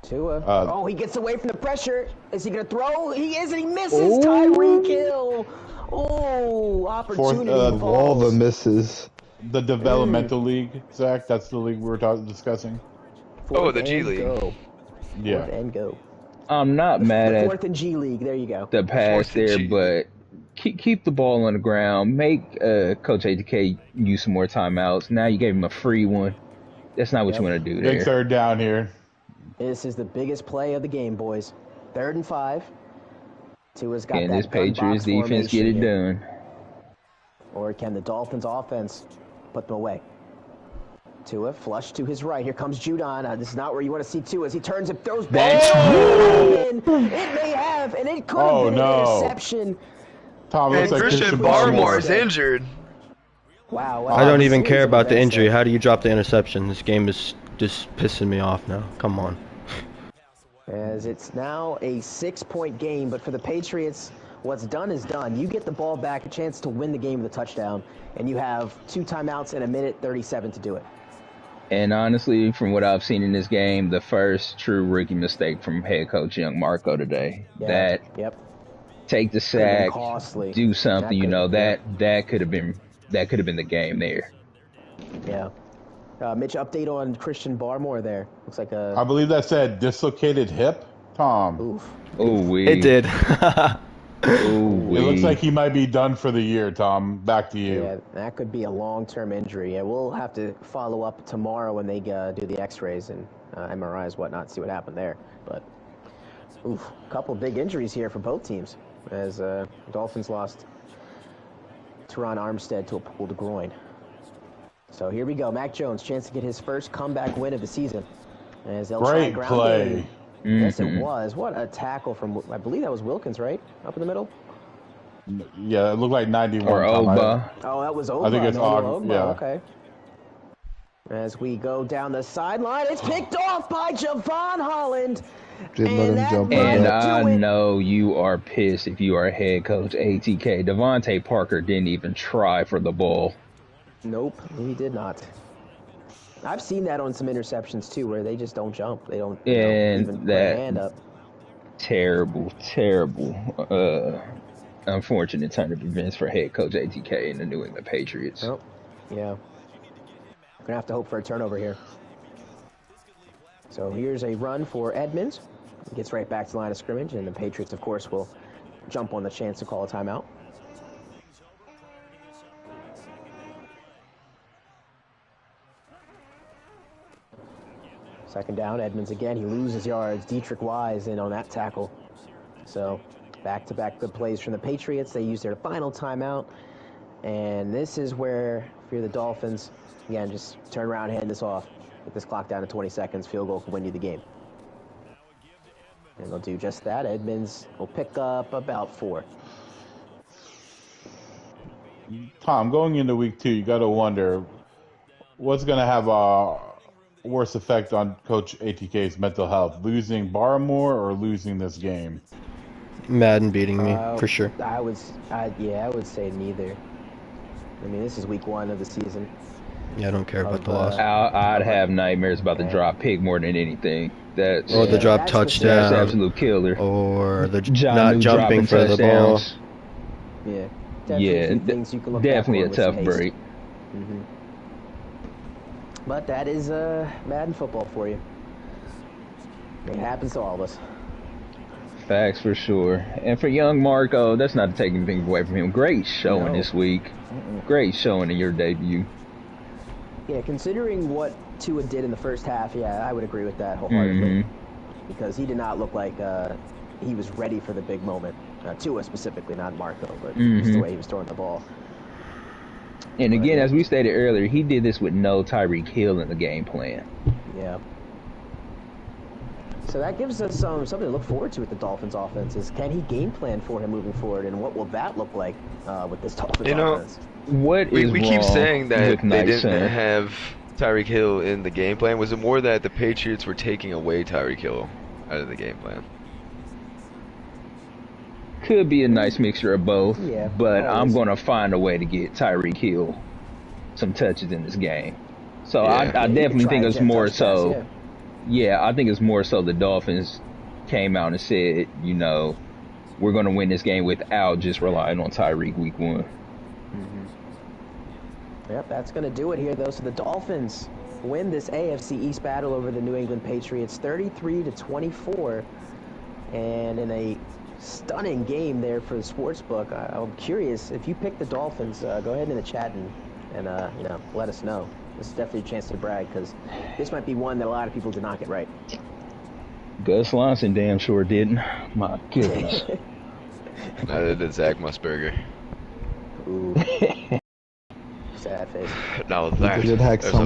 Tua. He gets away from the pressure. Is he going to throw? He is, and he misses. Tyreek Hill. Oh, opportunity falls. All the misses. The developmental league, Zach. That's the league we were discussing. The G League. Go. Yeah. Fourth and go. I'm not mad The at fourth and G League. There you go. the pass there, G. but keep the ball on the ground. Make Coach ATK use some more timeouts. Now you gave him a free one. That's not what you want to do Big there. third down here. This is the biggest play of the game, boys. 3rd and 5. Tua's got Can that this gun Patriots box defense get it formation here. done? Or can the Dolphins offense put them away? Tua flush to his right. Here comes Judon. This is not where you want to see Tua as he turns and throws back. It may have, and it could have been an interception. Tom, looks like Christian Barmore is injured. Wow. I don't even care about the injury. How do you drop the interception? This game is just pissing me off now. Come on. As it's now a 6-point game, but for the Patriots, what's done is done. You get the ball back, a chance to win the game with a touchdown, and you have 2 timeouts and 1:37 to do it. And honestly, from what I've seen in this game, the first true rookie mistake from head coach young Marco today. Take the sack, do something. That could have been the game there. Yeah. Mitch, update on Christian Barmore there. Looks like a... I believe that said dislocated hip, Tom. Oof. It did. It looks like he might be done for the year, Tom. Back to you. Yeah, that could be a long-term injury. Yeah, we'll have to follow up tomorrow when they do the x-rays and MRIs, whatnot, see what happened there. But, a couple big injuries here for both teams as Dolphins lost Teron Armstead to a pulled groin. So here we go. Mac Jones, chance to get his first comeback win of the season. As they'll try Great ground play. game. Yes, it was. What a tackle from, I believe that was Wilkins, right? Up in the middle? Yeah, it looked like 91. Or Ogba. Oh, that was Ogba. I think it's Ogba. yeah. Okay. As we go down the sideline, it's picked off by Javon Holland. Didn't let him jump on And that. I know you are pissed if you are head coach ATK. Devontae Parker didn't even try for the ball. Nope, he did not. I've seen that on some interceptions too, where they just don't jump. They don't even put a hand up. Terrible, unfortunate turn of events for head coach ATK and the New England Patriots. Oh, yeah. Gonna have to hope for a turnover here. So here's a run for Edmonds. Gets right back to the line of scrimmage, and the Patriots, of course, will jump on the chance to call a timeout. Second down, Edmonds again. He loses yards. Dietrich Wise in on that tackle. So back-to-back good plays from the Patriots. They use their final timeout. And this is where, if you're the Dolphins, again, just turn around and hand this off. Get this clock down to 20 seconds. Field goal can win you the game. And they'll do just that. Edmonds will pick up about 4. Tom, going into week 2, you got to wonder what's going to have a worse effect on Coach ATK's mental health, losing Barmore or losing this game? Madden beating me, for sure. I would say neither. I mean, this is week 1 of the season. Yeah, I don't care about the loss. I'd have nightmares about the drop pick more than anything. Or the drop touchdown. That's an absolute killer. Or the not jumping for the ball. Yeah. Definitely a tough break. Mm-hmm. But that is Madden football for you. It happens to all of us. Facts for sure. And for young Marco, that's not to take anything away from him. Great showing this week. Great showing in your debut. Yeah, considering what Tua did in the first half, yeah, I would agree with that wholeheartedly. Because he did not look like he was ready for the big moment. Tua specifically, not Marco, but just the way he was throwing the ball. And again, as we stated earlier, he did this with no Tyreek Hill in the game plan. Yeah. So that gives us something to look forward to with the Dolphins offense. Is can he game plan for him moving forward, and what will that look like with this Dolphins offense? We keep saying that they didn't have Tyreek Hill in the game plan. Was it more that the Patriots were taking away Tyreek Hill out of the game plan? Could be a nice mixture of both, but always. I'm going to find a way to get Tyreek Hill some touches in this game. So I definitely think it's more so. Yeah, I think it's more so the Dolphins came out and said, you know, we're going to win this game without just relying on Tyreek week 1. Yep, that's going to do it here, though. So the Dolphins win this AFC East battle over the New England Patriots 33-24. And in a stunning game there for the sportsbook. I'm curious, if you pick the Dolphins, go ahead in the chat and you know, let us know. This is definitely a chance to brag, because this might be one that a lot of people did not get right. Gus Lonson damn sure didn't. My goodness. Neither did Zach Musburger. Ooh. Sad face. Now that, did hack some